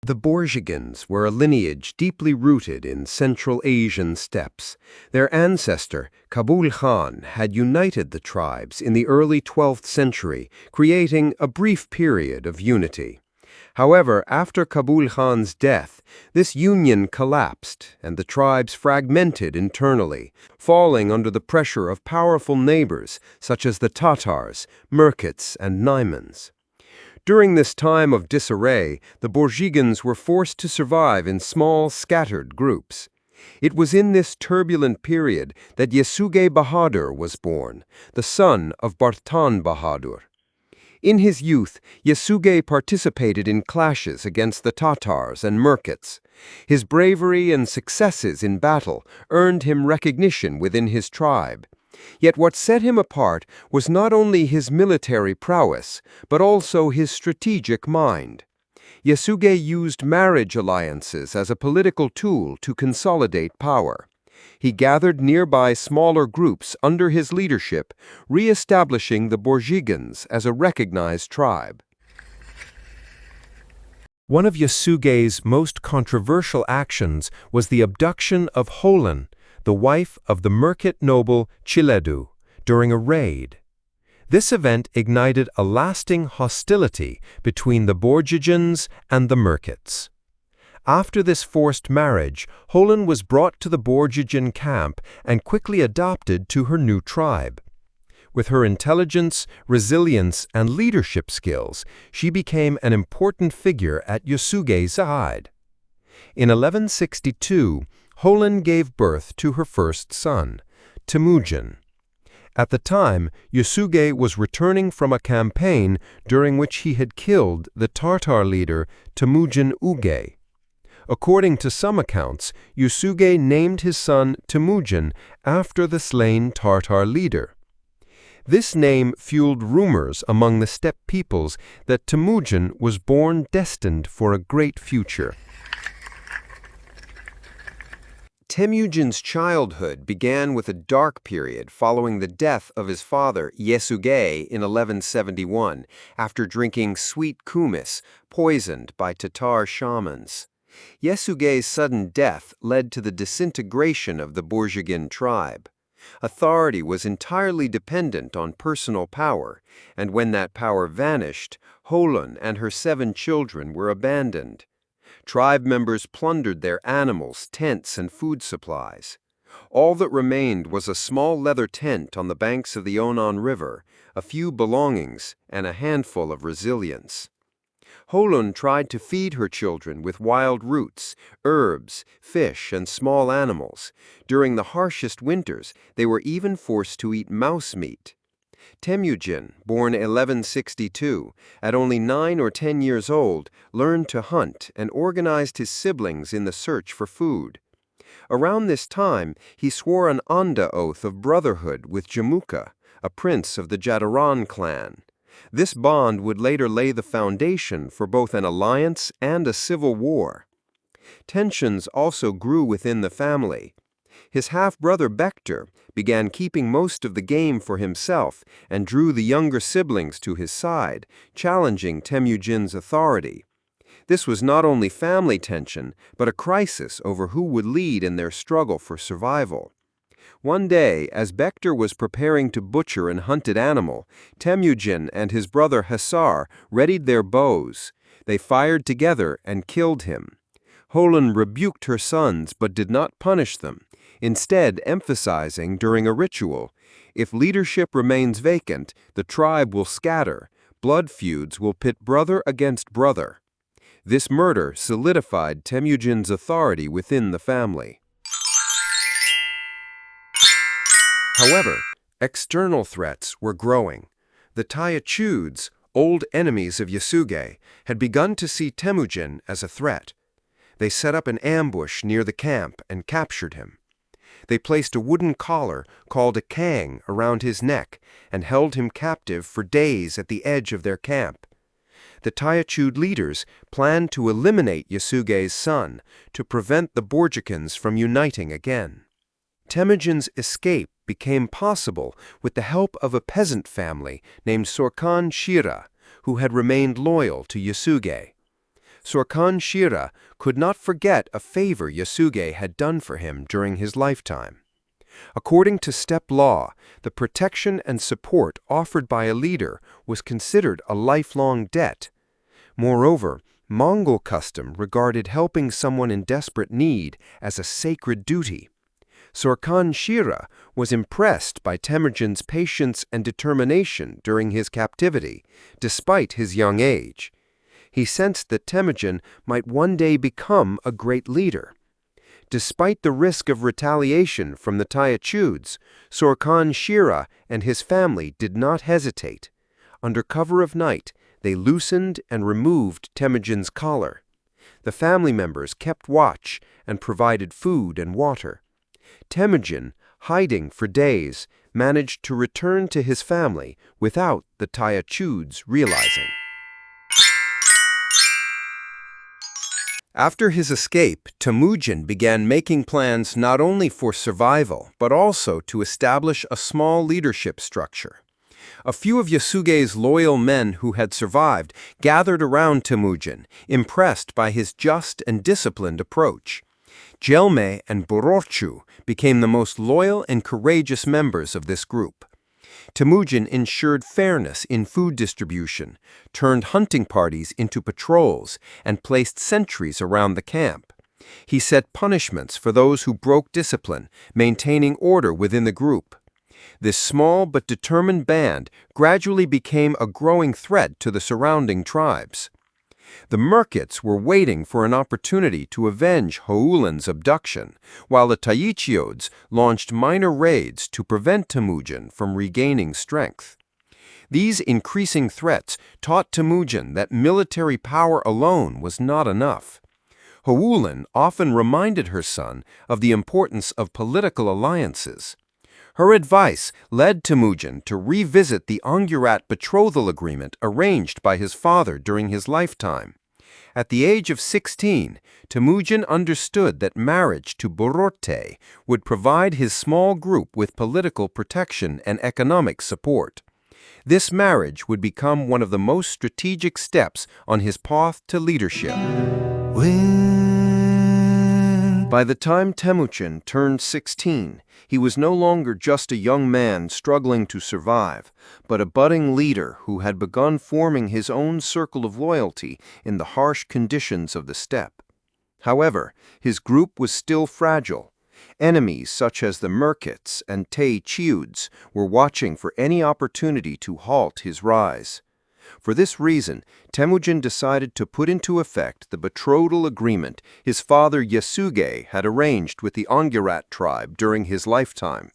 The Borjigins were a lineage deeply rooted in Central Asian steppes. Their ancestor, Kabul Khan, had united the tribes in the early 12th century, creating a brief period of unity. However, after Kabul Khan's death, this union collapsed and the tribes fragmented internally, falling under the pressure of powerful neighbors such as the Tatars, Merkits, and Naimans. During this time of disarray, the Borjigins were forced to survive in small, scattered groups. It was in this turbulent period that Yesugei Bahadur was born, the son of Bartan Bahadur. In his youth, Yesugei participated in clashes against the Tatars and Merkits. His bravery and successes in battle earned him recognition within his tribe. Yet what set him apart was not only his military prowess, but also his strategic mind. Yesugei used marriage alliances as a political tool to consolidate power. He gathered nearby smaller groups under his leadership, re-establishing the Borjigins as a recognized tribe. One of Yesugei's most controversial actions was the abduction of Holan, the wife of the Merkit noble Chiledu, during a raid. This event ignited a lasting hostility between the Borjigins and the Merkits. After this forced marriage, Holan was brought to the Borjigin camp and quickly adopted to her new tribe. With her intelligence, resilience, and leadership skills, she became an important figure at Yesugei's side. In 1162, Holan gave birth to her first son, Temüjin. At the time, Yesugei was returning from a campaign during which he had killed the Tatar leader Temüjin Ugei. According to some accounts, Yesugei named his son Temüjin after the slain Tatar leader. This name fueled rumors among the steppe peoples that Temüjin was born destined for a great future. Temüjin's childhood began with a dark period following the death of his father Yesugei in 1171 after drinking sweet kumis poisoned by Tatar shamans. Yesugei's sudden death led to the disintegration of the Borjigin tribe. Authority was entirely dependent on personal power, and when that power vanished, Holan and her 7 children were abandoned. Tribe members plundered their animals, tents, and food supplies. All that remained was a small leather tent on the banks of the Onon River, a few belongings, and a handful of resilience. Holan tried to feed her children with wild roots, herbs, fish, and small animals. During the harshest winters, they were even forced to eat mouse meat. Temüjin, born 1162, at only 9 or 10 years old, learned to hunt and organized his siblings in the search for food. Around this time, he swore an Onda oath of brotherhood with Jamukha, a prince of the Jadaran clan. This bond would later lay the foundation for both an alliance and a civil war. Tensions also grew within the family. His half-brother Bektur began keeping most of the game for himself and drew the younger siblings to his side, challenging Temüjin's authority. This was not only family tension, but a crisis over who would lead in their struggle for survival. One day, as Bektur was preparing to butcher an hunted animal, Temüjin and his brother Hasar readied their bows. They fired together and killed him. Holan rebuked her sons but did not punish them, instead emphasizing during a ritual, "If leadership remains vacant, the tribe will scatter. Blood feuds will pit brother against brother." This murder solidified Temüjin's authority within the family. However, external threats were growing. The Tyachuds, old enemies of Yesugei, had begun to see Temüjin as a threat. They set up an ambush near the camp and captured him. They placed a wooden collar called a kang around his neck and held him captive for days at the edge of their camp. The Tyachud leaders planned to eliminate Yesugei's son to prevent the Borjigins from uniting again. Temüjin's escape became possible with the help of a peasant family named Sorkan Shira, who had remained loyal to Yesugei. Sorkhan Shira could not forget a favor Yasuge had done for him during his lifetime. According to steppe law, the protection and support offered by a leader was considered a lifelong debt. Moreover, Mongol custom regarded helping someone in desperate need as a sacred duty. Sorkhan Shira was impressed by Temujin's patience and determination during his captivity, despite his young age. He sensed that Temujin might one day become a great leader. Despite the risk of retaliation from the Tyachudes, Sorkhan Shira and his family did not hesitate. Under cover of night, they loosened and removed Temujin's collar. The family members kept watch and provided food and water. Temujin, hiding for days, managed to return to his family without the Tyachudes realizing. After his escape, Temujin began making plans not only for survival, but also to establish a small leadership structure. A few of Yasuge's loyal men who had survived gathered around Temujin, impressed by his just and disciplined approach. Jelme and Bororchu became the most loyal and courageous members of this group. Temujin ensured fairness in food distribution, turned hunting parties into patrols, and placed sentries around the camp. He set punishments for those who broke discipline, maintaining order within the group. This small but determined band gradually became a growing threat to the surrounding tribes. The Merkits were waiting for an opportunity to avenge Houlan's abduction, while the Taichiodes launched minor raids to prevent Temujin from regaining strength. These increasing threats taught Temujin that military power alone was not enough. Houlan often reminded her son of the importance of political alliances. Her advice led Temujin to revisit the Angurat betrothal agreement arranged by his father during his lifetime. At the age of 16, Temujin understood that marriage to Bororte would provide his small group with political protection and economic support. This marriage would become one of the most strategic steps on his path to leadership. By the time Temujin turned 16, he was no longer just a young man struggling to survive, but a budding leader who had begun forming his own circle of loyalty in the harsh conditions of the steppe. However, his group was still fragile. Enemies such as the Merkits and Taichiodes were watching for any opportunity to halt his rise. For this reason, Temujin decided to put into effect the betrothal agreement his father Yasuge had arranged with the Angurat tribe during his lifetime.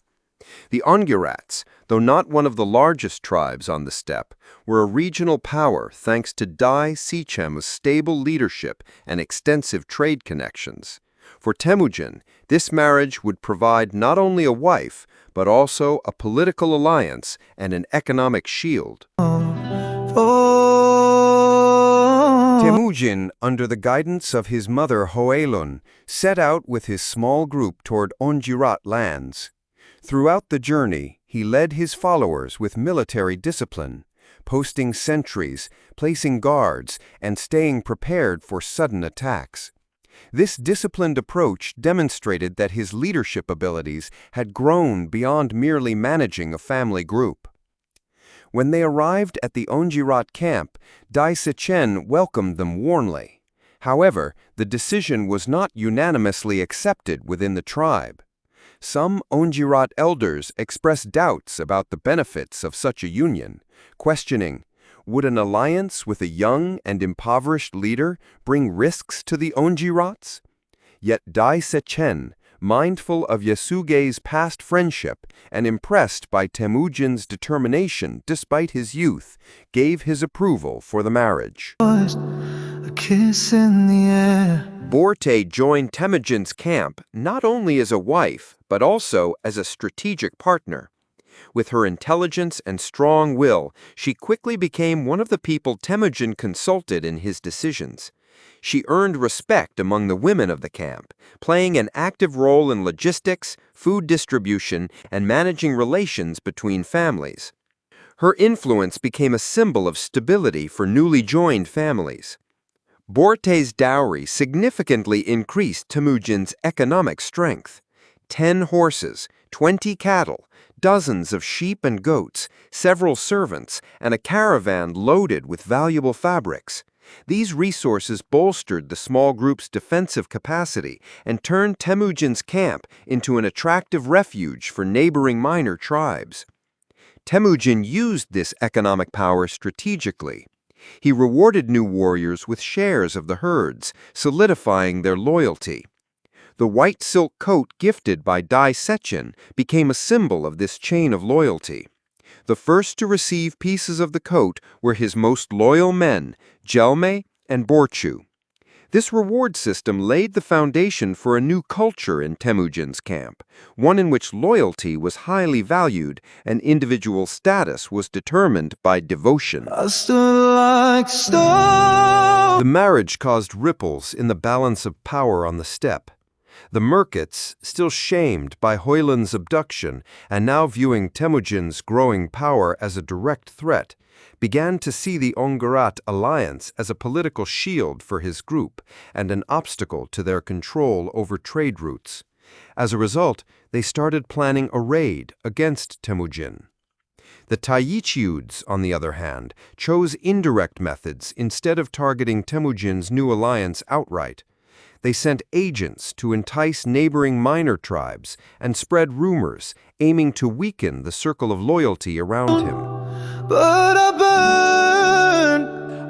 The Angurats, though not one of the largest tribes on the steppe, were a regional power thanks to Dai Sichem's stable leadership and extensive trade connections. For Temujin, this marriage would provide not only a wife, but also a political alliance and an economic shield. Temujin, under the guidance of his mother Hoelun, set out with his small group toward Onjirat lands. Throughout the journey, he led his followers with military discipline, posting sentries, placing guards, and staying prepared for sudden attacks. This disciplined approach demonstrated that his leadership abilities had grown beyond merely managing a family group. When they arrived at the Onjirat camp, Dai Sichen welcomed them warmly. However, the decision was not unanimously accepted within the tribe. Some Onjirat elders expressed doubts about the benefits of such a union, questioning, would an alliance with a young and impoverished leader bring risks to the Onjirats? Yet Dai Sichen, mindful of Yasuge's past friendship and impressed by Temujin's determination despite his youth, gave his approval for the marriage. A kiss in the air. Borte joined Temujin's camp not only as a wife, but also as a strategic partner. With her intelligence and strong will, she quickly became one of the people Temujin consulted in his decisions. She earned respect among the women of the camp, playing an active role in logistics, food distribution, and managing relations between families. Her influence became a symbol of stability for newly joined families. Borte's dowry significantly increased Temujin's economic strength. 10 horses, 20 cattle, dozens of sheep and goats, several servants, and a caravan loaded with valuable fabrics. These resources bolstered the small group's defensive capacity and turned Temujin's camp into an attractive refuge for neighboring minor tribes. Temujin used this economic power strategically. He rewarded new warriors with shares of the herds, solidifying their loyalty. The white silk coat gifted by Dai Sechin became a symbol of this chain of loyalty. The first to receive pieces of the coat were his most loyal men, Jelme and Borchu. This reward system laid the foundation for a new culture in Temujin's camp, one in which loyalty was highly valued and individual status was determined by devotion. The marriage caused ripples in the balance of power on the steppe. The Merkits, still shamed by Hoyland's abduction and now viewing Temujin's growing power as a direct threat, began to see the Ongarat alliance as a political shield for his group and an obstacle to their control over trade routes. As a result, they started planning a raid against Temujin. The Taiyichiuds, on the other hand, chose indirect methods instead of targeting Temujin's new alliance outright. They sent agents to entice neighboring minor tribes and spread rumors, aiming to weaken the circle of loyalty around him.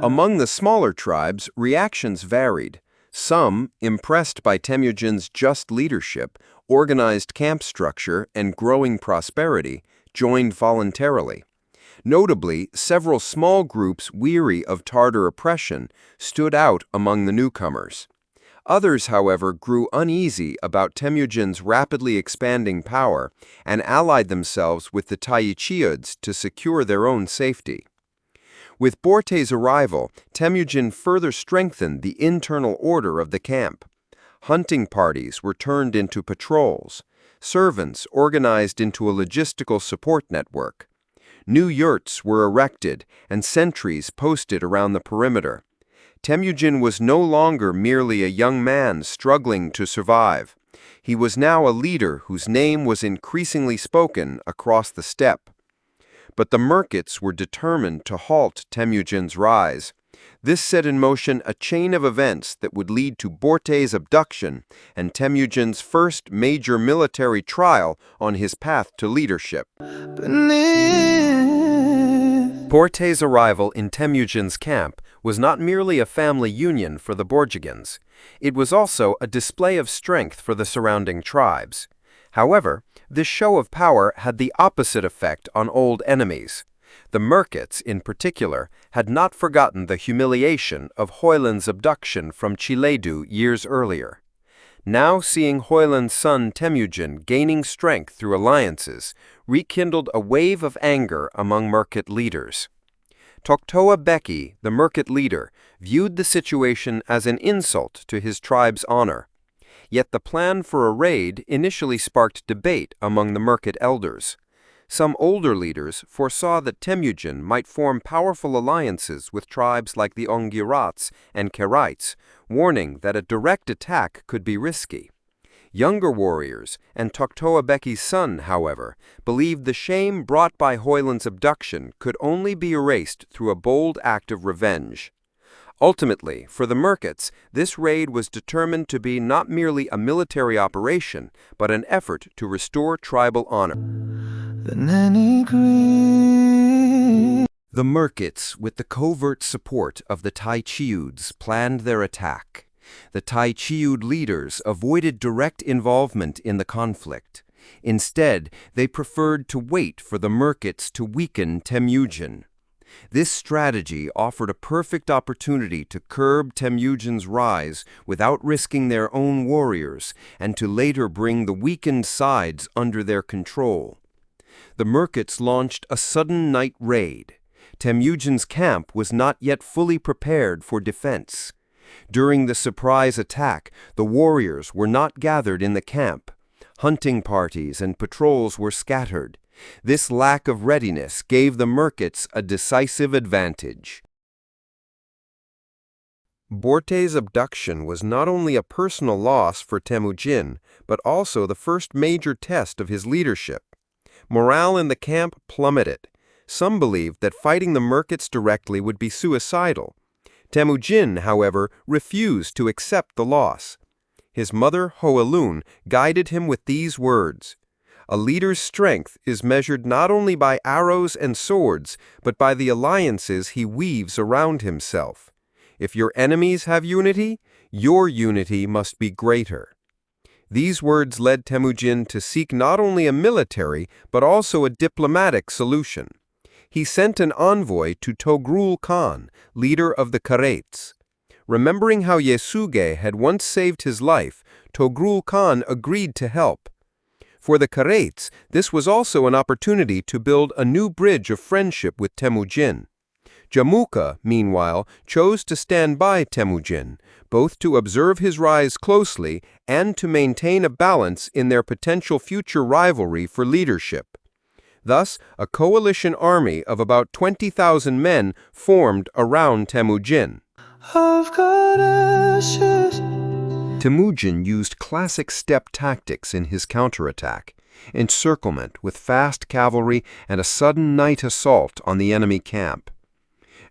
Among the smaller tribes, reactions varied. Some, impressed by Temujin's just leadership, organized camp structure, and growing prosperity, joined voluntarily. Notably, several small groups weary of Tartar oppression stood out among the newcomers. Others, however, grew uneasy about Temujin's rapidly expanding power and allied themselves with the Taiyichiuds to secure their own safety. With Borte's arrival, Temujin further strengthened the internal order of the camp. Hunting parties were turned into patrols. Servants organized into a logistical support network. New yurts were erected and sentries posted around the perimeter. Temujin was no longer merely a young man struggling to survive. He was now a leader whose name was increasingly spoken across the steppe. But the Merkits were determined to halt Temujin's rise. This set in motion a chain of events that would lead to Borte's abduction and Temujin's first major military trial on his path to leadership. Borte's arrival in Temujin's camp was not merely a family union for the Borjigins. It was also a display of strength for the surrounding tribes. However, this show of power had the opposite effect on old enemies. The Merkits, in particular, had not forgotten the humiliation of Hoyland's abduction from Chiledu years earlier. Now seeing Hoyland's son Temujin gaining strength through alliances rekindled a wave of anger among Merkit leaders. Toktoa Beki, the Merkit leader, viewed the situation as an insult to his tribe's honor. Yet the plan for a raid initially sparked debate among the Merkit elders. Some older leaders foresaw that Temujin might form powerful alliances with tribes like the Ongirats and Kerites, warning that a direct attack could be risky. Younger warriors, and Toktoa Beki's son, however, believed the shame brought by Hoyland's abduction could only be erased through a bold act of revenge. Ultimately, for the Merkits, this raid was determined to be not merely a military operation, but an effort to restore tribal honor. The Merkits, with the covert support of the Taiyichiuds, planned their attack. The Taiyichiud leaders avoided direct involvement in the conflict. Instead, they preferred to wait for the Merkits to weaken Temujin. This strategy offered a perfect opportunity to curb Temujin's rise without risking their own warriors and to later bring the weakened sides under their control. The Merkits launched a sudden night raid. Temujin's camp was not yet fully prepared for defense. During the surprise attack, the warriors were not gathered in the camp. Hunting parties and patrols were scattered. This lack of readiness gave the Merkits a decisive advantage. Borte's abduction was not only a personal loss for Temujin, but also the first major test of his leadership. Morale in the camp plummeted. Some believed that fighting the Merkits directly would be suicidal. Temujin, however, refused to accept the loss. His mother, Hoelun, guided him with these words: "A leader's strength is measured not only by arrows and swords, but by the alliances he weaves around himself. If your enemies have unity, your unity must be greater." These words led Temujin to seek not only a military, but also a diplomatic solution. He sent an envoy to Kabul Khan, leader of the Karets. Remembering how Yasuge had once saved his life, Kabul Khan agreed to help. For the Karets, this was also an opportunity to build a new bridge of friendship with Temujin. Jamukha, meanwhile, chose to stand by Temujin, both to observe his rise closely and to maintain a balance in their potential future rivalry for leadership. Thus, a coalition army of about 20,000 men formed around Temujin. Temujin used classic steppe tactics in his counterattack: encirclement with fast cavalry and a sudden night assault on the enemy camp.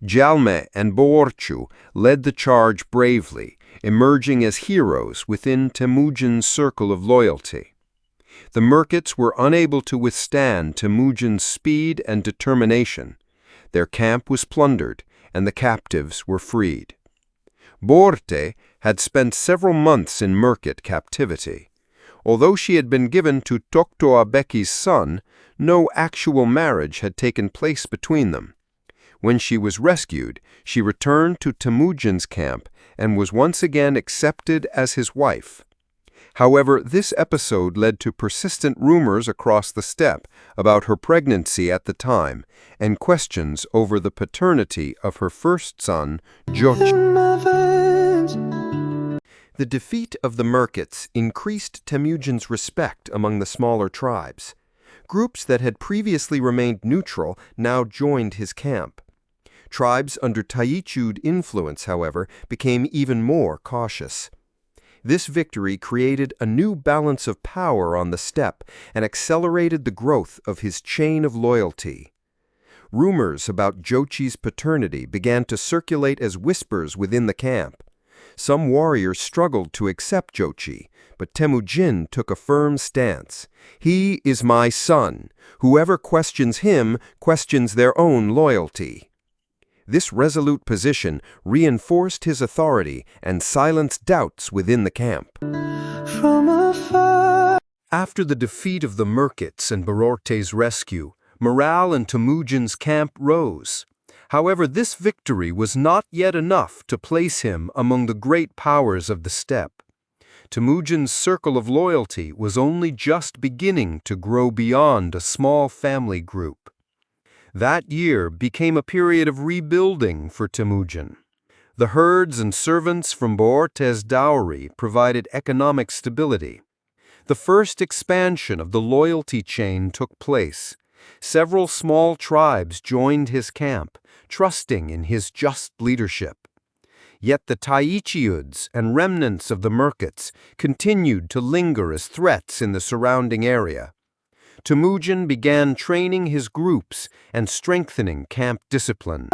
Jalme and Borchu led the charge bravely, emerging as heroes within Temujin's circle of loyalty. The Merkits were unable to withstand Temujin's speed and determination. Their camp was plundered, and the captives were freed. Borte had spent several months in Merkit captivity. Although she had been given to Toktoabeki's son, no actual marriage had taken place between them. When she was rescued, she returned to Temujin's camp and was once again accepted as his wife. However, this episode led to persistent rumors across the steppe about her pregnancy at the time and questions over the paternity of her first son, Jochi. The defeat of the Merkits increased Temujin's respect among the smaller tribes. Groups that had previously remained neutral now joined his camp. Tribes under Taichud influence, however, became even more cautious. This victory created a new balance of power on the steppe and accelerated the growth of his chain of loyalty. Rumors about Jochi's paternity began to circulate as whispers within the camp. Some warriors struggled to accept Jochi, but Temujin took a firm stance. "He is my son. Whoever questions him questions their own loyalty." This resolute position reinforced his authority and silenced doubts within the camp. After the defeat of the Merkits and Borte's rescue, morale in Temujin's camp rose. However, this victory was not yet enough to place him among the great powers of the steppe. Temujin's circle of loyalty was only just beginning to grow beyond a small family group. That year became a period of rebuilding for Temujin. The herds and servants from Borte's dowry provided economic stability. The first expansion of the loyalty chain took place. Several small tribes joined his camp, trusting in his just leadership. Yet the Taichiuds and remnants of the Merkits continued to linger as threats in the surrounding area. Temujin began training his groups and strengthening camp discipline.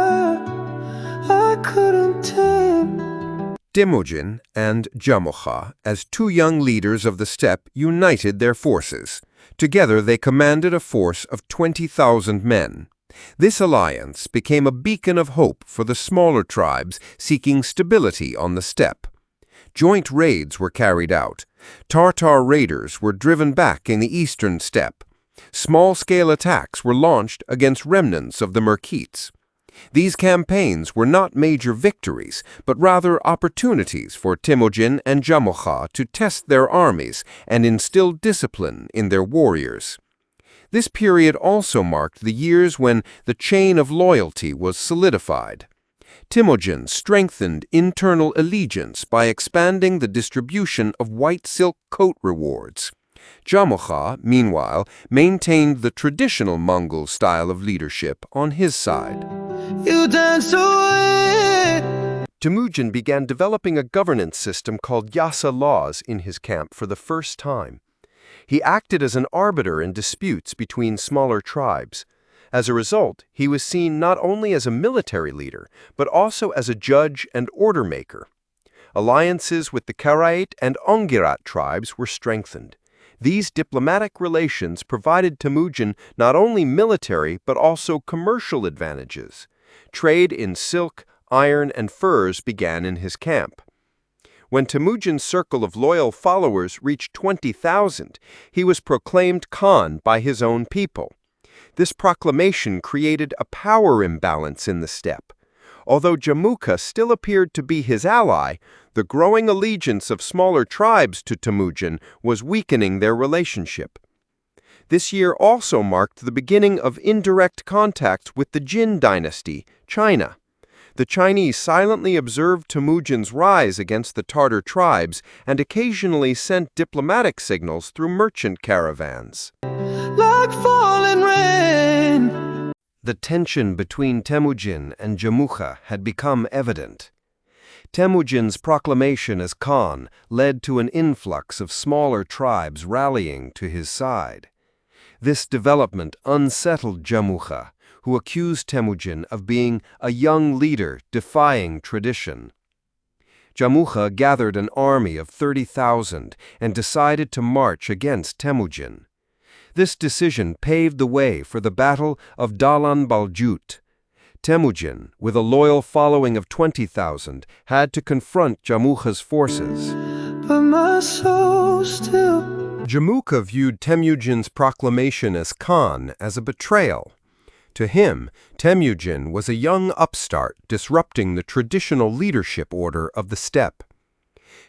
Temujin and Jamukha, as two young leaders of the steppe, united their forces. Together they commanded a force of 20,000 men. This alliance became a beacon of hope for the smaller tribes seeking stability on the steppe. Joint raids were carried out. Tartar raiders were driven back in the eastern steppe. Small-scale attacks were launched against remnants of the Merkits. These campaigns were not major victories, but rather opportunities for Temujin and Jamukha to test their armies and instill discipline in their warriors. This period also marked the years when the chain of loyalty was solidified. Temujin strengthened internal allegiance by expanding the distribution of white silk coat rewards. Jamukha, meanwhile, maintained the traditional Mongol style of leadership on his side. You dance away. Temüjin began developing a governance system called yasa laws in his camp for the first time. He acted as an arbiter in disputes between smaller tribes. As a result, he was seen not only as a military leader, but also as a judge and order maker. Alliances with the Karait and Ongirat tribes were strengthened. These diplomatic relations provided Temüjin not only military but also commercial advantages. Trade in silk, iron, and furs began in his camp. When Temüjin's circle of loyal followers reached 20,000, he was proclaimed Khan by his own people. This proclamation created a power imbalance in the steppe. Although Jamukha still appeared to be his ally, the growing allegiance of smaller tribes to Temüjin was weakening their relationship. This year also marked the beginning of indirect contact with the Jin dynasty, China. The Chinese silently observed Temüjin's rise against the Tartar tribes and occasionally sent diplomatic signals through merchant caravans. Like falling rain. The tension between Temüjin and Jamukha had become evident. Temüjin's proclamation as Khan led to an influx of smaller tribes rallying to his side. This development unsettled Jamukha, who accused Temüjin of being a young leader defying tradition. Jamukha gathered an army of 30,000 and decided to march against Temüjin. This decision paved the way for the Battle of Dalan Baljut. Temüjin, with a loyal following of 20,000, had to confront Jamukha's forces. But my soul still. Jamukha viewed Temüjin's proclamation as Khan as a betrayal. To him, Temüjin was a young upstart disrupting the traditional leadership order of the steppe.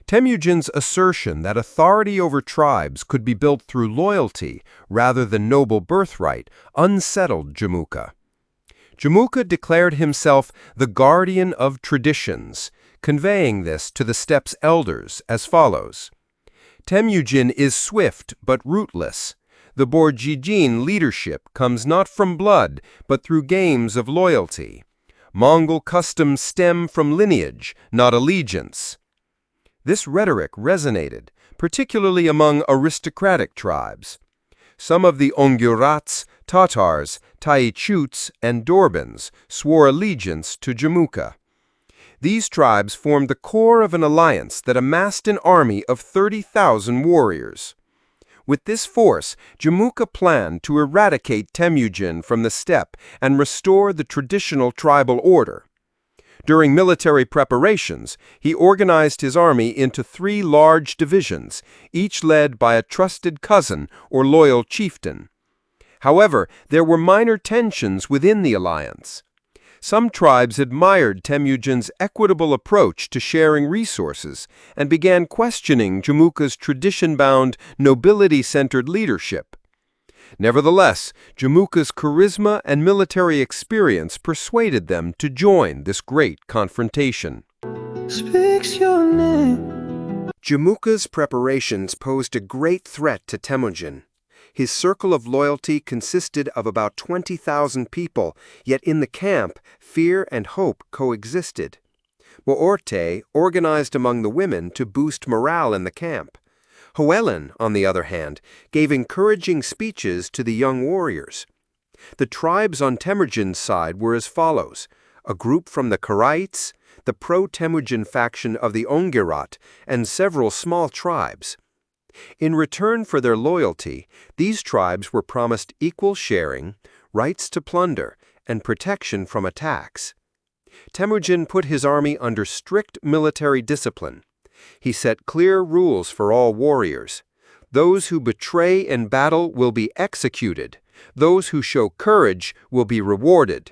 Temüjin's assertion that authority over tribes could be built through loyalty rather than noble birthright unsettled Jamukha. Jamukha declared himself the guardian of traditions, conveying this to the steppe's elders as follows: Temüjin is swift but rootless. The Borjigin leadership comes not from blood, but through games of loyalty. Mongol customs stem from lineage, not allegiance. This rhetoric resonated, particularly among aristocratic tribes. Some of the Ongurats, Tatars, Taichuts, and Dorbans swore allegiance to Jamukha. These tribes formed the core of an alliance that amassed an army of 30,000 warriors. With this force, Jamukha planned to eradicate Temüjin from the steppe and restore the traditional tribal order. During military preparations, he organized his army into 3 large divisions, each led by a trusted cousin or loyal chieftain. However, there were minor tensions within the alliance. Some tribes admired Temüjin's equitable approach to sharing resources and began questioning Jamukha's tradition-bound, nobility-centered leadership. Nevertheless, Jamukha's charisma and military experience persuaded them to join this great confrontation. Speaks your name. Jamukha's preparations posed a great threat to Temüjin. His circle of loyalty consisted of about 20,000 people, yet in the camp, fear and hope coexisted. Boorte organized among the women to boost morale in the camp. Hoelin, on the other hand, gave encouraging speeches to the young warriors. The tribes on Temüjin's side were as follows: a group from the Karaites, the pro-Temüjin faction of the Ongirat, and several small tribes. In return for their loyalty, these tribes were promised equal sharing, rights to plunder, and protection from attacks. Temüjin put his army under strict military discipline. He set clear rules for all warriors. Those who betray in battle will be executed. Those who show courage will be rewarded.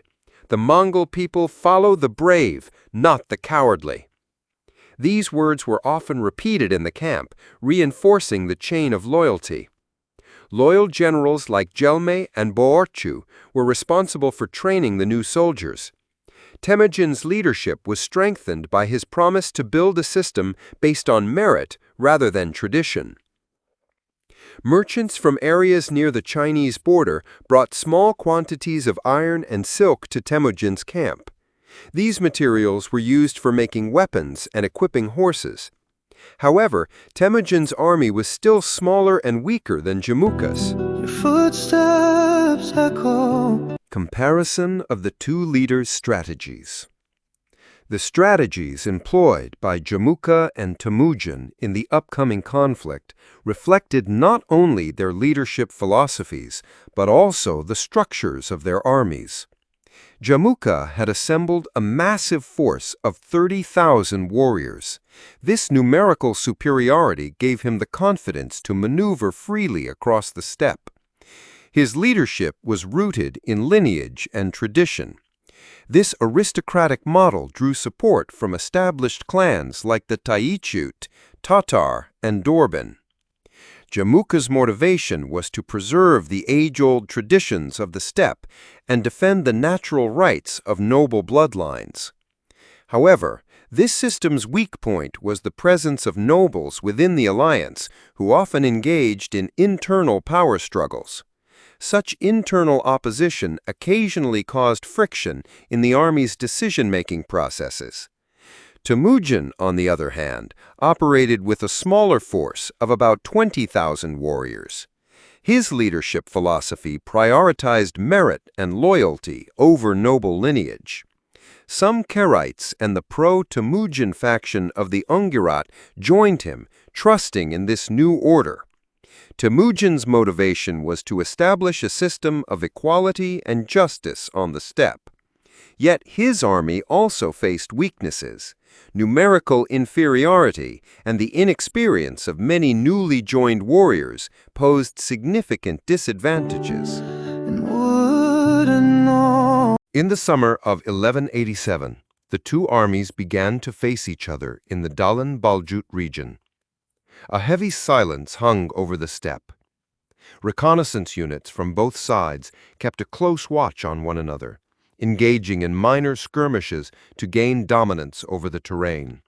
The Mongol people follow the brave, not the cowardly. These words were often repeated in the camp, reinforcing the chain of loyalty. Loyal generals like Gelme and Boorchu were responsible for training the new soldiers. Temüjin's leadership was strengthened by his promise to build a system based on merit rather than tradition. Merchants from areas near the Chinese border brought small quantities of iron and silk to Temüjin's camp. These materials were used for making weapons and equipping horses. However, Temujin's army was still smaller and weaker than Jamukha's. Your footsteps echo. Comparison of the two leaders' strategies. The strategies employed by Jamukha and Temujin in the upcoming conflict reflected not only their leadership philosophies, but also the structures of their armies. Jamukha had assembled a massive force of 30,000 warriors. This numerical superiority gave him the confidence to maneuver freely across the steppe. His leadership was rooted in lineage and tradition. This aristocratic model drew support from established clans like the Taichut, Tatar, and Dorban. Jamukha's motivation was to preserve the age-old traditions of the steppe and defend the natural rights of noble bloodlines. However, this system's weak point was the presence of nobles within the alliance who often engaged in internal power struggles. Such internal opposition occasionally caused friction in the army's decision-making processes. Temujin, on the other hand, operated with a smaller force of about 20,000 warriors. His leadership philosophy prioritized merit and loyalty over noble lineage. Some Karites and the pro-Temujin faction of the Ungurot joined him, trusting in this new order. Temujin's motivation was to establish a system of equality and justice on the steppe. Yet his army also faced weaknesses. Numerical inferiority and the inexperience of many newly joined warriors posed significant disadvantages. In the summer of 1187, the two armies began to face each other in the Dalan Baljut region. A heavy silence hung over the steppe. Reconnaissance units from both sides kept a close watch on one another, engaging in minor skirmishes to gain dominance over the terrain.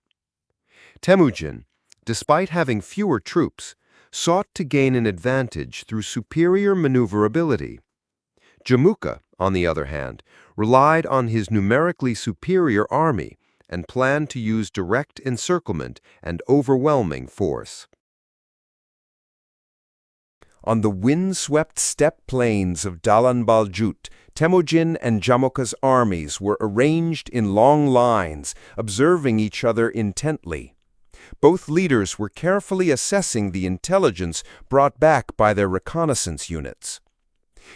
Temujin, despite having fewer troops, sought to gain an advantage through superior maneuverability. Jamukha, on the other hand, relied on his numerically superior army and planned to use direct encirclement and overwhelming force. On the wind-swept steppe plains of Dalan Baljut, Temujin and Jamukha's armies were arranged in long lines, observing each other intently. Both leaders were carefully assessing the intelligence brought back by their reconnaissance units.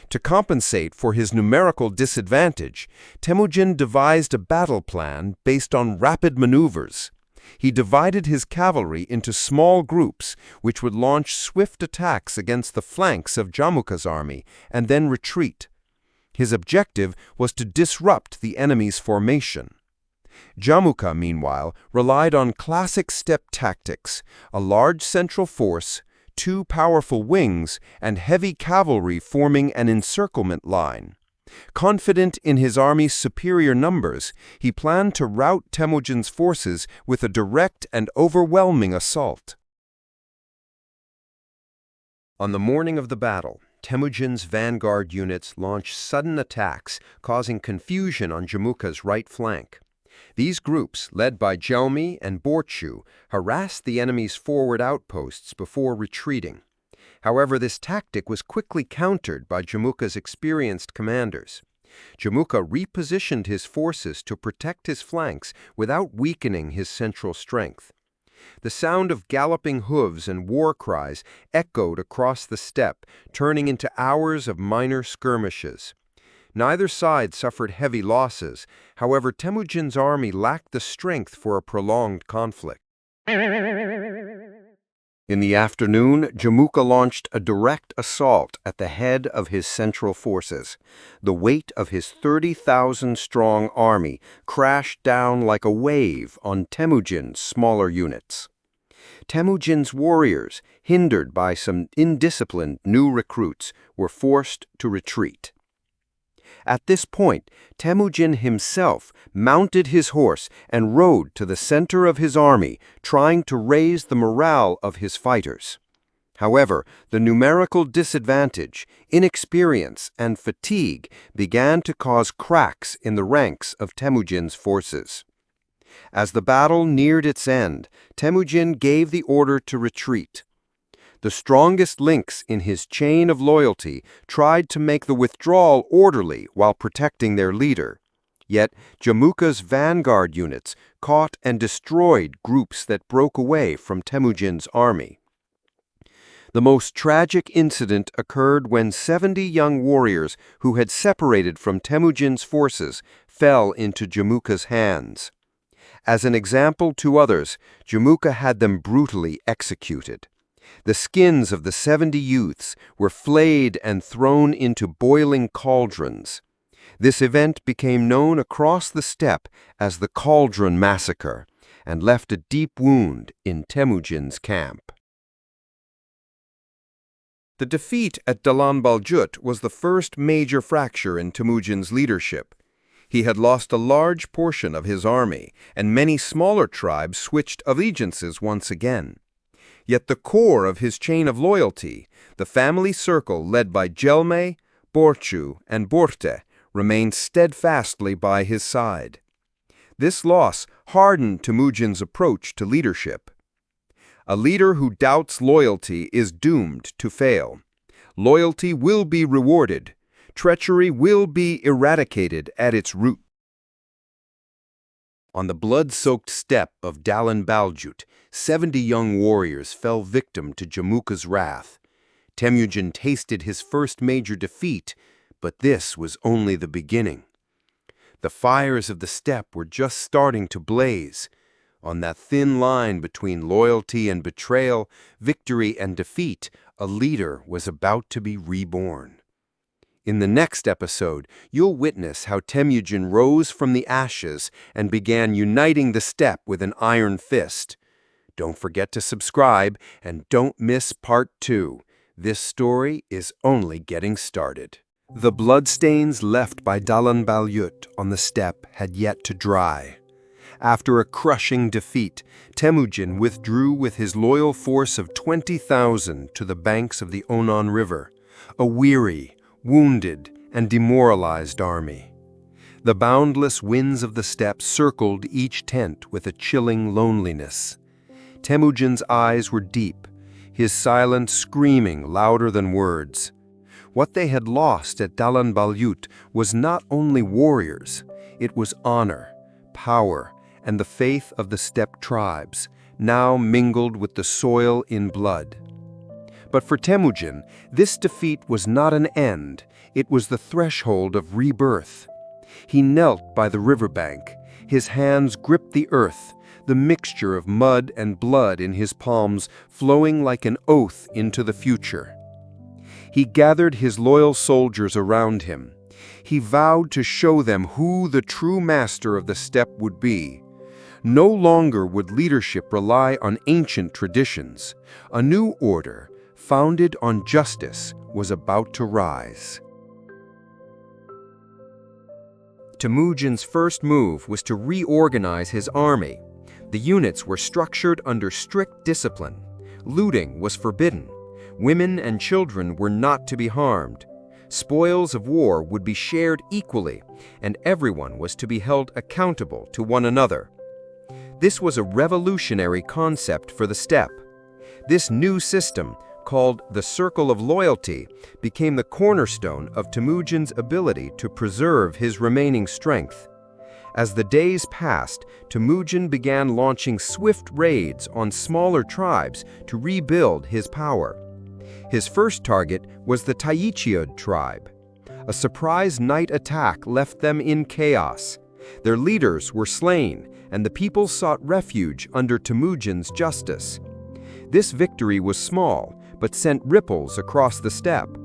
To compensate for his numerical disadvantage, Temujin devised a battle plan based on rapid maneuvers. He divided his cavalry into small groups, which would launch swift attacks against the flanks of Jamukha's army and then retreat. His objective was to disrupt the enemy's formation. Jamukha, meanwhile, relied on classic steppe tactics, a large central force, two powerful wings, and heavy cavalry forming an encirclement line. Confident in his army's superior numbers, he planned to rout Temujin's forces with a direct and overwhelming assault. On the morning of the battle, Temujin's vanguard units launched sudden attacks, causing confusion on Jamukha's right flank. These groups, led by Jaume and Borchu, harassed the enemy's forward outposts before retreating. However, this tactic was quickly countered by Jamukha's experienced commanders. Jamukha repositioned his forces to protect his flanks without weakening his central strength. The sound of galloping hooves and war cries echoed across the steppe, turning into hours of minor skirmishes. Neither side suffered heavy losses. However, Temujin's army lacked the strength for a prolonged conflict. In the afternoon, Jamukha launched a direct assault at the head of his central forces. The weight of his 30,000-strong army crashed down like a wave on Temujin's smaller units. Temujin's warriors, hindered by some indisciplined new recruits, were forced to retreat. At this point, Temujin himself mounted his horse and rode to the center of his army, trying to raise the morale of his fighters. However, the numerical disadvantage, inexperience, and fatigue began to cause cracks in the ranks of Temujin's forces. As the battle neared its end, Temujin gave the order to retreat. The strongest links in his chain of loyalty tried to make the withdrawal orderly while protecting their leader. Yet Jamukha's vanguard units caught and destroyed groups that broke away from Temujin's army. The most tragic incident occurred when 70 young warriors who had separated from Temujin's forces fell into Jamukha's hands. As an example to others, Jamukha had them brutally executed. The skins of the 70 youths were flayed and thrown into boiling cauldrons. This event became known across the steppe as the Cauldron Massacre and left a deep wound in Temujin's camp. The defeat at Dalan Baljut was the first major fracture in Temujin's leadership. He had lost a large portion of his army, and many smaller tribes switched allegiances once again. Yet the core of his chain of loyalty, the family circle led by Gelme, Borchu, and Borte, remained steadfastly by his side. This loss hardened Temujin's approach to leadership. A leader who doubts loyalty is doomed to fail. Loyalty will be rewarded. Treachery will be eradicated at its root. On the blood-soaked steppe of Dalan Baljut, 70 young warriors fell victim to Jamukha's wrath. Temujin tasted his first major defeat, but this was only the beginning. The fires of the steppe were just starting to blaze. On that thin line between loyalty and betrayal, victory and defeat, a leader was about to be reborn. In the next episode, you'll witness how Temujin rose from the ashes and began uniting the steppe with an iron fist. Don't forget to subscribe and don't miss Part 2. This story is only getting started. The bloodstains left by Dalan Baljut on the steppe had yet to dry. After a crushing defeat, Temujin withdrew with his loyal force of 20,000 to the banks of the Onon River, a weary, wounded, and demoralized army. The boundless winds of the steppe circled each tent with a chilling loneliness. Temujin's eyes were deep, his silence screaming louder than words. What they had lost at Dalan Baljut was not only warriors, it was honor, power, and the faith of the steppe tribes, now mingled with the soil in blood. But for Temujin, this defeat was not an end, it was the threshold of rebirth. He knelt by the riverbank, his hands gripped the earth, the mixture of mud and blood in his palms flowing like an oath into the future. He gathered his loyal soldiers around him. He vowed to show them who the true master of the steppe would be. No longer would leadership rely on ancient traditions. A new order, founded on justice, was about to rise. Temujin's first move was to reorganize his army. The units were structured under strict discipline. Looting was forbidden. Women and children were not to be harmed. Spoils of war would be shared equally, and everyone was to be held accountable to one another. This was a revolutionary concept for the steppe. This new system, called the Circle of Loyalty, became the cornerstone of Temujin's ability to preserve his remaining strength. As the days passed, Temujin began launching swift raids on smaller tribes to rebuild his power. His first target was the Taichiud tribe. A surprise night attack left them in chaos. Their leaders were slain, and the people sought refuge under Temujin's justice. This victory was small, but sent ripples across the steppe.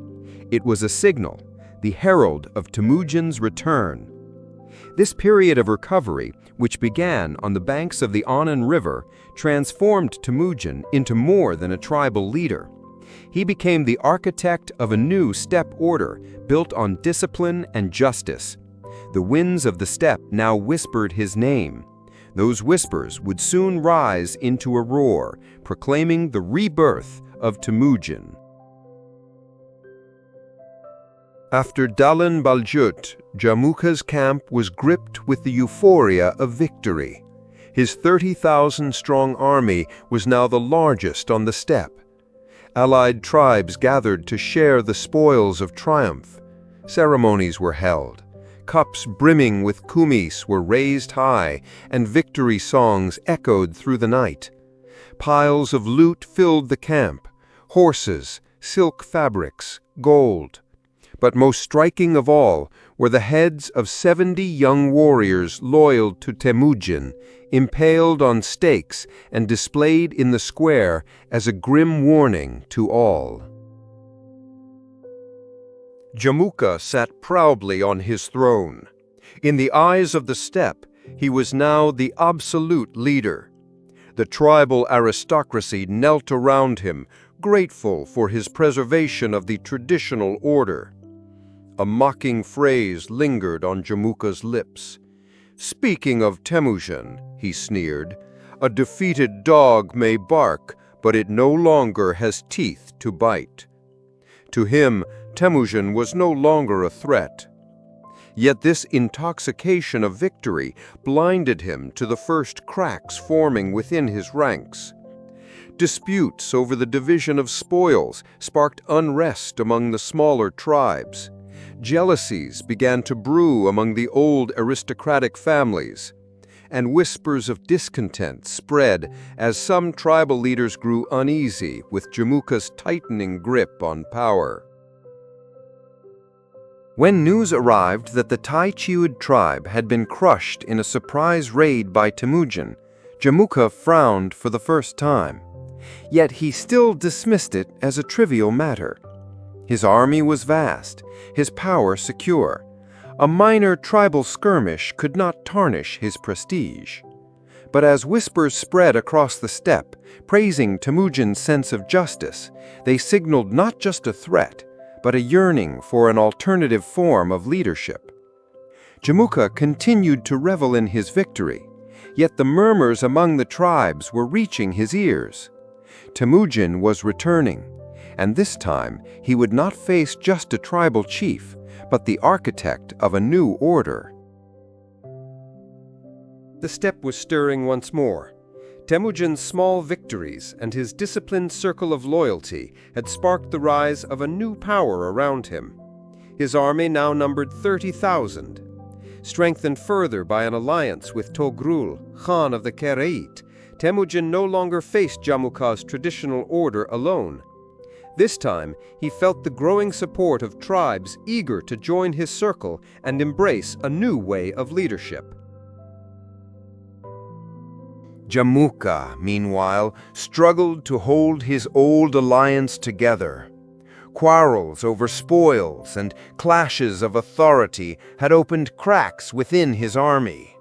It was a signal, the herald of Temujin's return. This period of recovery, which began on the banks of the Onon River, transformed Temujin into more than a tribal leader. He became the architect of a new steppe order built on discipline and justice. The winds of the steppe now whispered his name. Those whispers would soon rise into a roar, proclaiming the rebirth of Temüjin. After Dalan Baljut, Jamukha's camp was gripped with the euphoria of victory. His 30,000-strong army was now the largest on the steppe. Allied tribes gathered to share the spoils of triumph. Ceremonies were held. Cups brimming with kumis were raised high, and victory songs echoed through the night. Piles of loot filled the camp: horses, silk fabrics, gold. But most striking of all were the heads of 70 young warriors loyal to Temüjin, impaled on stakes and displayed in the square as a grim warning to all. Jamukha sat proudly on his throne. In the eyes of the steppe, he was now the absolute leader. The tribal aristocracy knelt around him, grateful for his preservation of the traditional order. A mocking phrase lingered on Jamukha's lips. "Speaking of Temüjin," he sneered, "a defeated dog may bark, but it no longer has teeth to bite." To him, Temüjin was no longer a threat. Yet this intoxication of victory blinded him to the first cracks forming within his ranks. Disputes over the division of spoils sparked unrest among the smaller tribes. Jealousies began to brew among the old aristocratic families, and whispers of discontent spread as some tribal leaders grew uneasy with Jamukha's tightening grip on power. When news arrived that the Tai-Chiud tribe had been crushed in a surprise raid by Temüjin, Jamukha frowned for the first time. Yet he still dismissed it as a trivial matter. His army was vast, his power secure. A minor tribal skirmish could not tarnish his prestige. But as whispers spread across the steppe, praising Temüjin's sense of justice, they signaled not just a threat, but a yearning for an alternative form of leadership. Jamukha continued to revel in his victory, yet the murmurs among the tribes were reaching his ears. Temüjin was returning, and this time he would not face just a tribal chief, but the architect of a new order. The steppe was stirring once more. Temüjin's small victories and his disciplined circle of loyalty had sparked the rise of a new power around him. His army now numbered 30,000. Strengthened further by an alliance with Togrul, Khan of the Kereit, Temüjin no longer faced Jamukha's traditional order alone. This time, he felt the growing support of tribes eager to join his circle and embrace a new way of leadership. Jamukha, meanwhile, struggled to hold his old alliance together. Quarrels over spoils and clashes of authority had opened cracks within his army.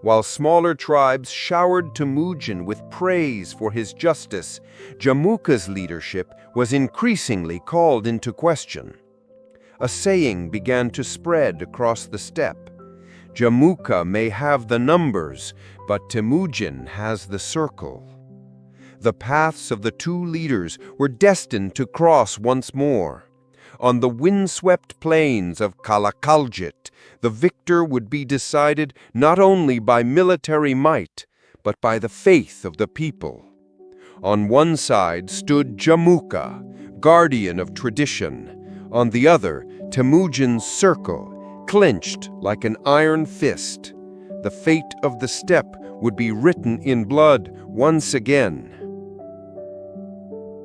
While smaller tribes showered Temüjin with praise for his justice, Jamukha's leadership was increasingly called into question. A saying began to spread across the steppe: "Jamukha may have the numbers, but Temüjin has the circle." The paths of the two leaders were destined to cross once more. On the windswept plains of Kalakaljit, the victor would be decided not only by military might, but by the faith of the people. On one side stood Jamukha, guardian of tradition. On the other, Temüjin's circle, clenched like an iron fist. The fate of the steppe would be written in blood once again.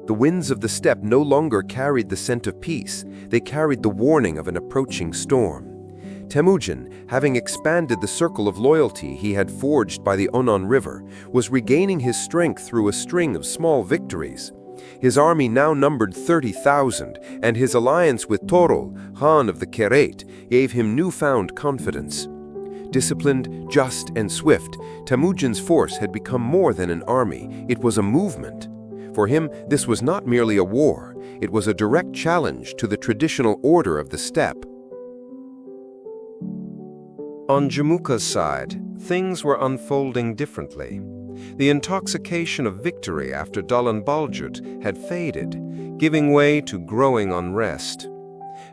The winds of the steppe no longer carried the scent of peace, they carried the warning of an approaching storm. Temüjin, having expanded the circle of loyalty he had forged by the Onon River, was regaining his strength through a string of small victories. His army now numbered 30,000, and his alliance with Torol, Khan of the Kereit, gave him newfound confidence. Disciplined, just, and swift, Temüjin's force had become more than an army, it was a movement. For him, this was not merely a war, it was a direct challenge to the traditional order of the steppe. On Jamukha's side, things were unfolding differently. The intoxication of victory after Dölen Baljuut had faded, giving way to growing unrest.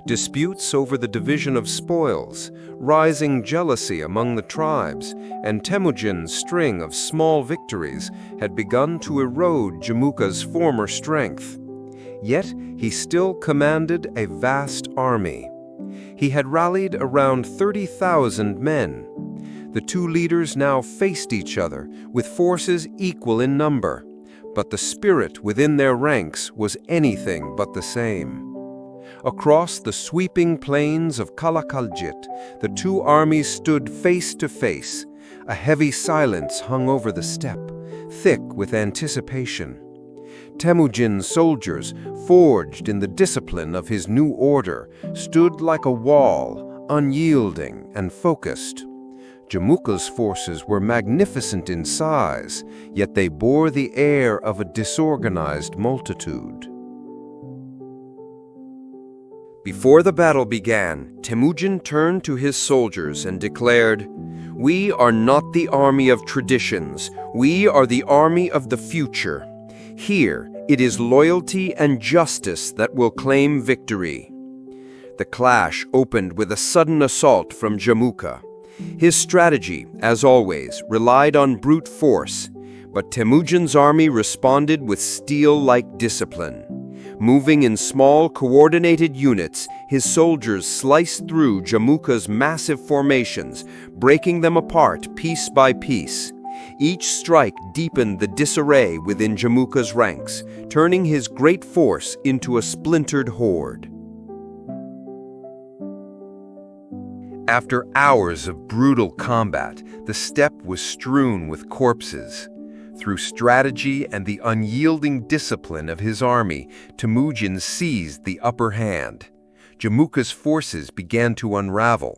Disputes over the division of spoils, rising jealousy among the tribes, and Temujin's string of small victories had begun to erode Jamukha's former strength. Yet he still commanded a vast army. He had rallied around 30,000 men. The two leaders now faced each other with forces equal in number, but the spirit within their ranks was anything but the same. Across the sweeping plains of Kalakaljit, the two armies stood face to face. A heavy silence hung over the steppe, thick with anticipation. Temujin's soldiers, forged in the discipline of his new order, stood like a wall, unyielding and focused. Jamukha's forces were magnificent in size, yet they bore the air of a disorganized multitude. Before the battle began, Temujin turned to his soldiers and declared, "We are not the army of traditions. We are the army of the future. Here, it is loyalty and justice that will claim victory." The clash opened with a sudden assault from Jamukha. His strategy, as always, relied on brute force, but Temujin's army responded with steel-like discipline. Moving in small, coordinated units, his soldiers sliced through Jamukha's massive formations, breaking them apart piece by piece. Each strike deepened the disarray within Jamukha's ranks, turning his great force into a splintered horde. After hours of brutal combat, the steppe was strewn with corpses. Through strategy and the unyielding discipline of his army, Temujin seized the upper hand. Jamukha's forces began to unravel.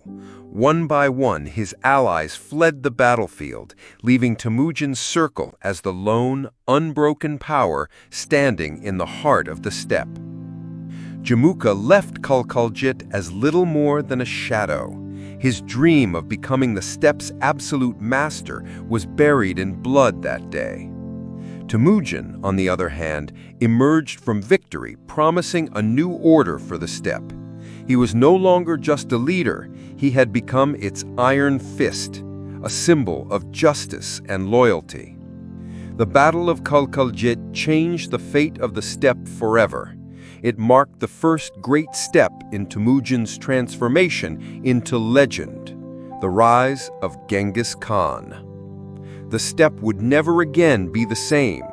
One by one, his allies fled the battlefield, leaving Temujin's circle as the lone, unbroken power standing in the heart of the steppe. Jamukha left Kalakaljit as little more than a shadow. His dream of becoming the steppe's absolute master was buried in blood that day. Temujin, on the other hand, emerged from victory, promising a new order for the steppe. He was no longer just a leader, he had become its iron fist, a symbol of justice and loyalty. The Battle of Kalakaljit changed the fate of the steppe forever. It marked the first great step in Temujin's transformation into legend, the rise of Genghis Khan. The steppe would never again be the same.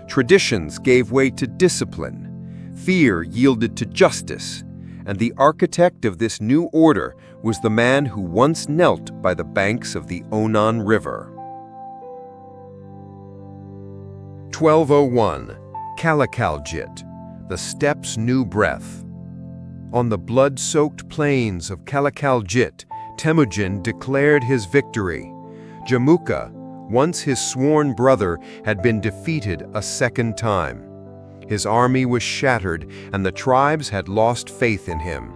Traditions gave way to discipline, fear yielded to justice, and the architect of this new order was the man who once knelt by the banks of the Onan River. 1201, Kalakaljit. The steppe's new breath. On the blood-soaked plains of Kalakaljit, Temujin declared his victory. Jamukha, once his sworn brother, had been defeated a second time. His army was shattered, and the tribes had lost faith in him.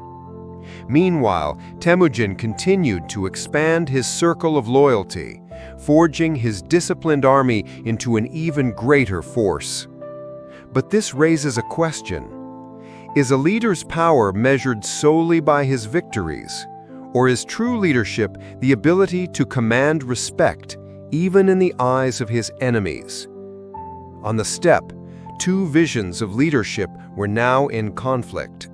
Meanwhile, Temujin continued to expand his circle of loyalty, forging his disciplined army into an even greater force. But this raises a question. Is a leader's power measured solely by his victories, or is true leadership the ability to command respect, even in the eyes of his enemies? On the steppe, two visions of leadership were now in conflict.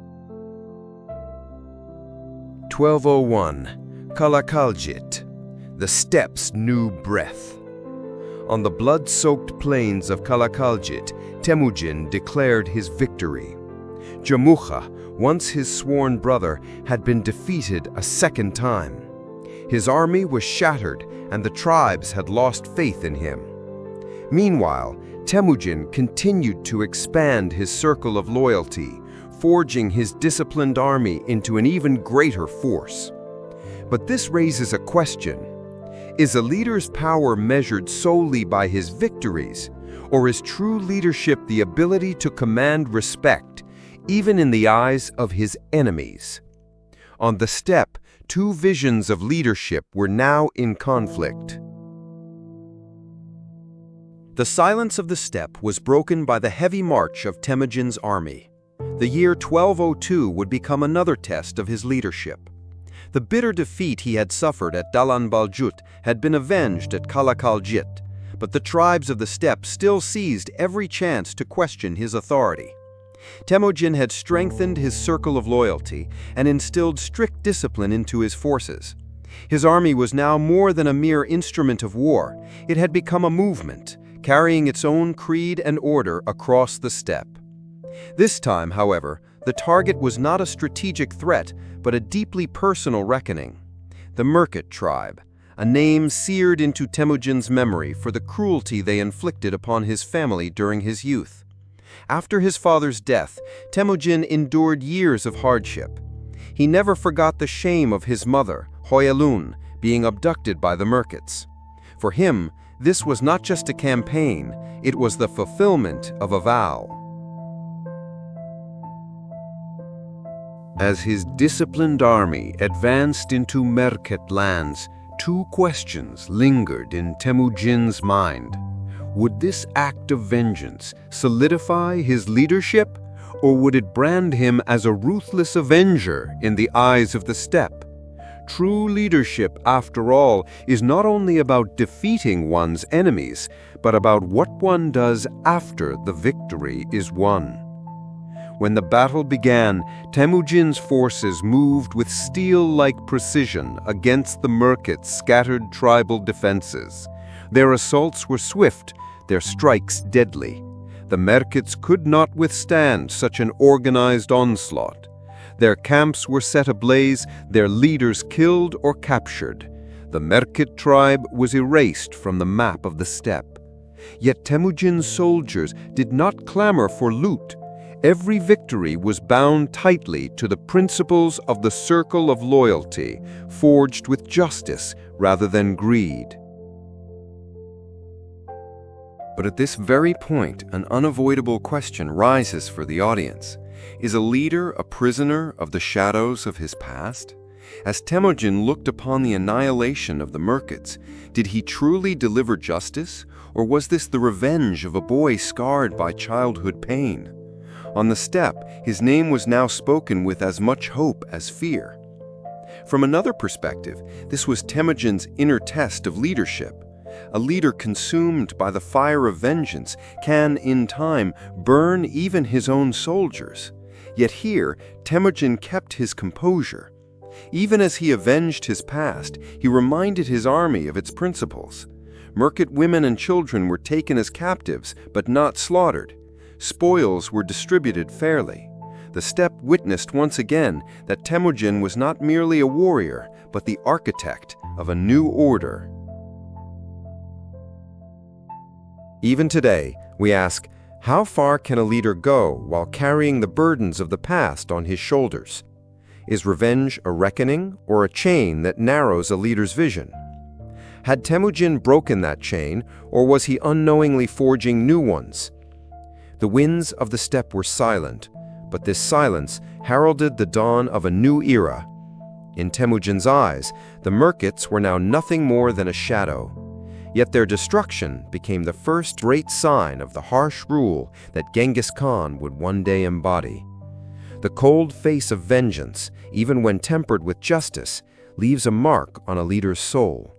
1201, Kalakaljit, the steppe's new breath. On the blood-soaked plains of Kalakaljit, Temujin declared his victory. Jamukha, once his sworn brother, had been defeated a second time. His army was shattered, and the tribes had lost faith in him. Meanwhile, Temujin continued to expand his circle of loyalty, forging his disciplined army into an even greater force. But this raises a question. Is a leader's power measured solely by his victories, or is true leadership the ability to command respect, even in the eyes of his enemies? On the steppe, two visions of leadership were now in conflict. The silence of the steppe was broken by the heavy march of Temujin's army. The year 1202 would become another test of his leadership. The bitter defeat he had suffered at Dalan Baljut had been avenged at Kalakaljit, but the tribes of the steppe still seized every chance to question his authority. Temujin had strengthened his circle of loyalty and instilled strict discipline into his forces. His army was now more than a mere instrument of war. It had become a movement, carrying its own creed and order across the steppe. This time, however, the target was not a strategic threat, but a deeply personal reckoning. The Merkit tribe, a name seared into Temujin's memory for the cruelty they inflicted upon his family during his youth. After his father's death, Temujin endured years of hardship. He never forgot the shame of his mother, Hoyalun, being abducted by the Merkits. For him, this was not just a campaign, it was the fulfillment of a vow. As his disciplined army advanced into Merkit lands, two questions lingered in Temujin's mind. Would this act of vengeance solidify his leadership, or would it brand him as a ruthless avenger in the eyes of the steppe? True leadership, after all, is not only about defeating one's enemies, but about what one does after the victory is won. When the battle began, Temujin's forces moved with steel-like precision against the Merkits' scattered tribal defenses. Their assaults were swift, their strikes deadly. The Merkits could not withstand such an organized onslaught. Their camps were set ablaze, their leaders killed or captured. The Merkit tribe was erased from the map of the steppe. Yet Temujin's soldiers did not clamor for loot. Every victory was bound tightly to the principles of the circle of loyalty, forged with justice rather than greed. But at this very point, an unavoidable question rises for the audience. Is a leader a prisoner of the shadows of his past? As Temujin looked upon the annihilation of the Merkits, did he truly deliver justice, or was this the revenge of a boy scarred by childhood pain? On the steppe, his name was now spoken with as much hope as fear. From another perspective, this was Temujin's inner test of leadership. A leader consumed by the fire of vengeance can, in time, burn even his own soldiers. Yet here, Temujin kept his composure. Even as he avenged his past, he reminded his army of its principles. Merkit women and children were taken as captives, but not slaughtered. Spoils were distributed fairly. The steppe witnessed once again that Temujin was not merely a warrior, but the architect of a new order. Even today, we ask, how far can a leader go while carrying the burdens of the past on his shoulders? Is revenge a reckoning or a chain that narrows a leader's vision? Had Temujin broken that chain, or was he unknowingly forging new ones? The winds of the steppe were silent, but this silence heralded the dawn of a new era. In Temujin's eyes, the Merkits were now nothing more than a shadow. Yet their destruction became the first great sign of the harsh rule that Genghis Khan would one day embody. The cold face of vengeance, even when tempered with justice, leaves a mark on a leader's soul.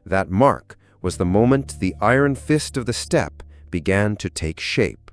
That mark was the moment the iron fist of the steppe began to take shape.